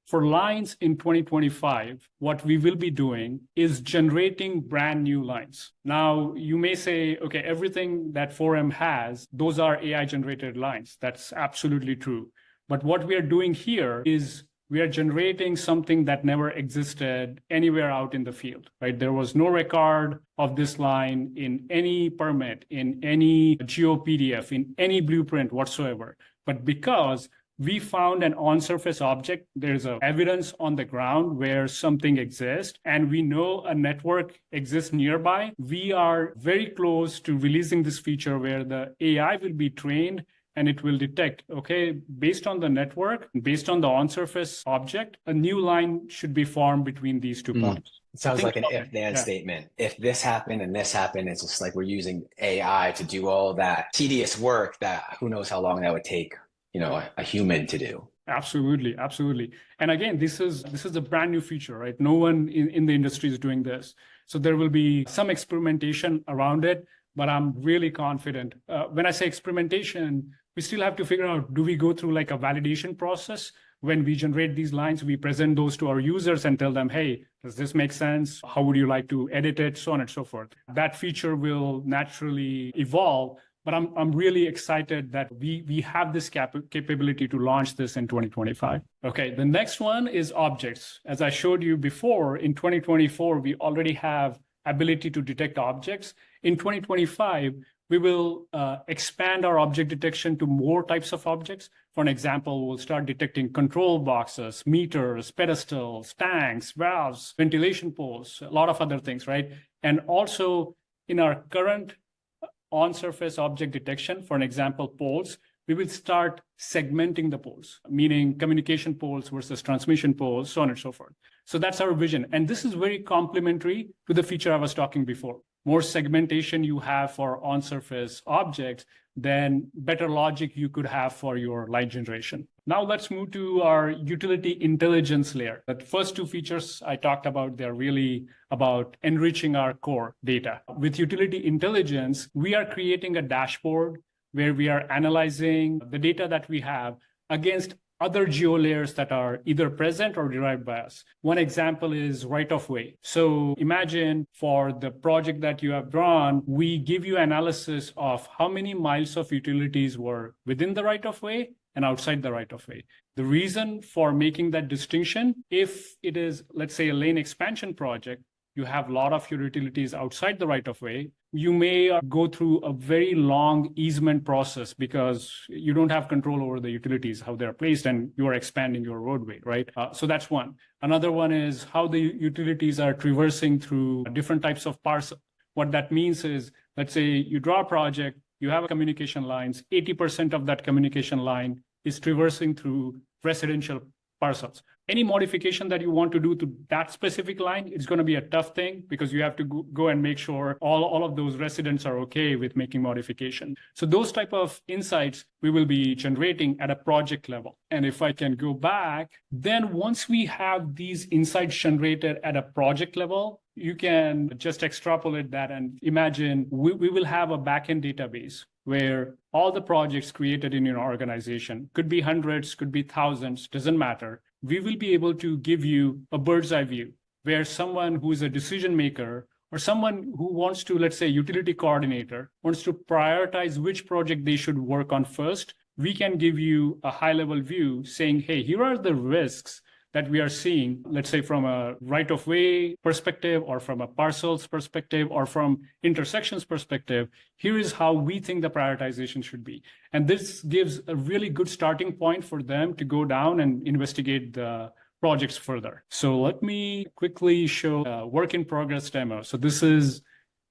For lines in 2025, what we will be doing is generating brand new lines. Now, you may say, okay, everything that 4M has, those are AI generated lines. That's absolutely true. But what we are doing here is we are generating something that never existed anywhere out in the field, right? There was no record of this line in any permit, in any GeoPDF, in any blueprint whatsoever. But because we found an on-surface object, there's evidence on the ground where something exists, and we know a network exists nearby, we are very close to releasing this feature where the AI will be trained and it will detect, okay, based on the network, based on the on-surface object, a new line should be formed between these two points. It sounds like an if-then statement. If this happened and this happened, it's just like we're using AI to do all that tedious work that who knows how long that would take, a human to do. Absolutely. And again, this is a brand new feature, right? No one in the industry is doing this. So there will be some experimentation around it, but I'm really confident. When I say experimentation, we still have to figure out, do we go through like a validation process? When we generate these lines, we present those to our users and tell them, hey, does this make sense? How would you like to edit it? So on and so forth. That feature will naturally evolve. But I'm really excited that we have this capability to launch this in 2025. Okay, the next one is objects. As I showed you before, in 2024, we already have ability to detect objects. In 2025, we will expand our object detection to more types of objects. For an example, we'll start detecting control boxes, meters, pedestals, tanks, valves, ventilation poles, a lot of other things, right? And also in our current on-surface object detection, for an example, poles, we will start segmenting the poles, meaning communication poles versus transmission poles, so on and so forth. So that's our vision. And this is very complementary to the feature I was talking before. More segmentation you have for on-surface objects, then better logic you could have for your line generation. Now let's move to our utility intelligence layer. The first two features I talked about, they're really about enriching our core data. With utility intelligence, we are creating a dashboard where we are analyzing the data that we have against other geo layers that are either present or derived by us. One example is right-of-way. So imagine for the project that you have drawn, we give you analysis of how many miles of utilities were within the right-of-way and outside the right-of-way. The reason for making that distinction, if it is, let's say, a lane expansion project, you have a lot of your utilities outside the right-of-way, you may go through a very long easement process because you don't have control over the utilities, how they're placed, and you are expanding your roadway, right? So that's one. Another one is how the utilities are traversing through different types of parcel. What that means is, let's say you draw a project, you have communication lines, 80% of that communication line is traversing through residential parcels. Any modification that you want to do to that specific line, it's going to be a tough thing because you have to go and make sure all of those residents are okay with making modification. So those type of insights we will be generating at a project level. And if I can go back, then once we have these insights generated at a project level, you can just extrapolate that and imagine we will have a backend database where all the projects created in your organization, could be hundreds, could be thousands, doesn't matter. We will be able to give you a bird's eye view where someone who is a decision maker or someone who wants to, let's say, utility coordinator, wants to prioritize which project they should work on first. We can give you a high-level view saying, hey, here are the risks that we are seeing, let's say from a right-of-way perspective or from a parcels perspective or from intersections perspective. Here is how we think the prioritization should be. And this gives a really good starting point for them to go down and investigate the projects further. So let me quickly show a work in progress demo. So this is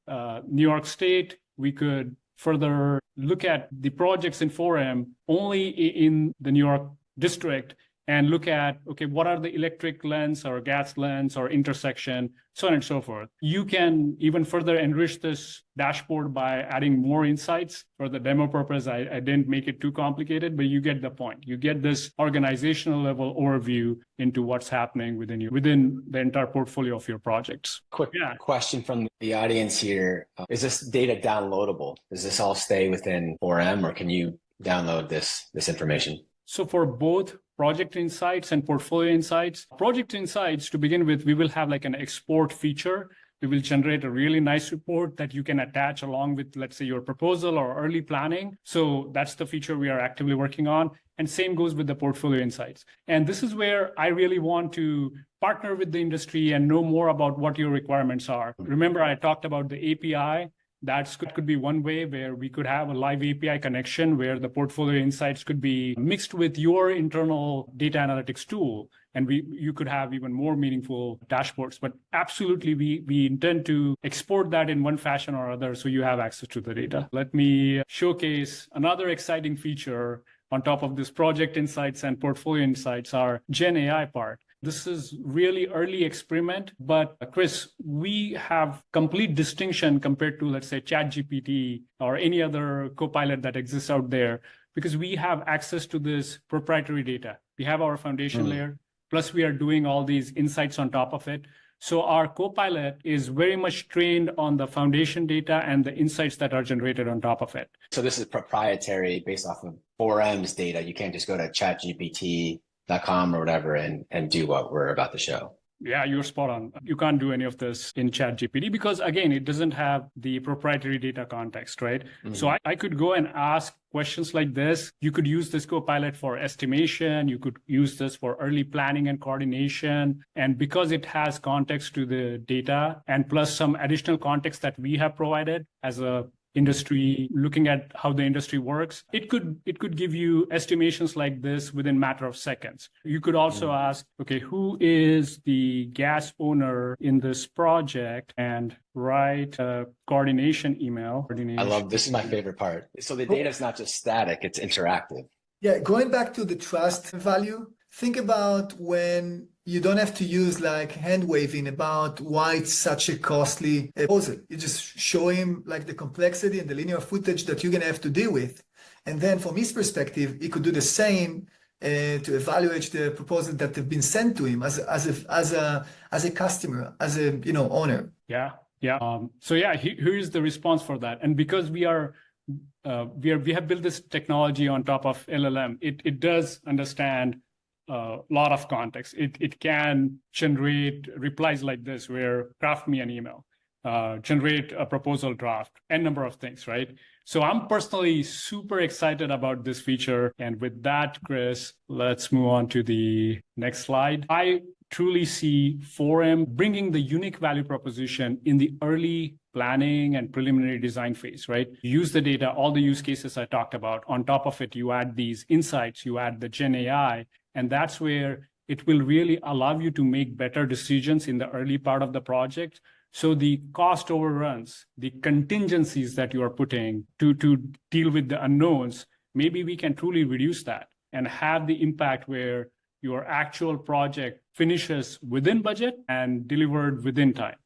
New York State. We could further look at the projects in 4M only in the New York district and look at, okay, what are the electric lens or gas lens or intersection, so on and so forth. You can even further enrich this dashboard by adding more insights. For the demo purpose, I didn't make it too complicated, but you get the point. You get this organizational level overview into what's happening within the entire portfolio of your projects. Quick question from the audience here. Is this data downloadable? Does this all stay within 4M or can you download this information? So for both project insights and portfolio insights. Project insights, to begin with, we will have like an export feature. We will generate a really nice report that you can attach along with, let's say, your proposal or early planning. So that's the feature we are actively working on. And same goes with the portfolio insights. And this is where I really want to partner with the industry and know more about what your requirements are. Remember, I talked about the API. That could be one way where we could have a live API connection where the portfolio insights could be mixed with your internal data analytics tool. And you could have even more meaningful dashboards. But absolutely, we intend to export that in one fashion or other so you have access to the data. Let me showcase another exciting feature on top of this project insights and portfolio insights, our Gen AI part. This is really early experiment, but Chris, we have complete distinction compared to, let's say, ChatGPT or any other copilot that exists out there, because we have access to this proprietary data. We have our foundation layer, plus we are doing all these insights on top of it. So our copilot is very much trained on the foundation data and the insights that are generated on top of it. So this is proprietary based off of 4M's data. You can't just go to ChatGPT.com or whatever and do what we're about to show. Yeah, you're spot on. You can't do any of this in ChatGPT because, again, it doesn't have the proprietary data context, right? Mm-hmm. So I could go and ask questions like this. You could use this Copilot for estimation. You could use this for early planning and coordination. And because it has context to the data and plus some additional context that we have provided as a industry, looking at how the industry works, it could give you estimations like this within a matter of seconds. You could also ask, okay, who is the gas owner in this project, and write a coordination email. I love, this is my favorite part. So the data is not just static, it's interactive. Yeah, going back to the trust value, think about when you don't have to use like hand waving about why it's such a costly proposal. You just show him like the complexity and the linear footage that you're going to have to deal with. And then from his perspective, he could do the same to evaluate the proposal that have been sent to him as a customer, as a owner. Yeah. So here is the response for that. And because we have built this technology on top of LLM, it does understand a lot of context. It can generate replies like this, where craft me an email, generate a proposal draft, and number of things, right? So I'm personally super excited about this feature. And with that, Chris, let's move on to the next slide. I truly see 4M bringing the unique value proposition in the early planning and preliminary design phase, right? You use the data, all the use cases I talked about. On top of it, you add these insights, you add the Gen AI, and that's where it will really allow you to make better decisions in the early part of the project. So the cost overruns, the contingencies that you are putting to deal with the unknowns, maybe we can truly reduce that and have the impact where your actual project finishes within budget and delivered within time.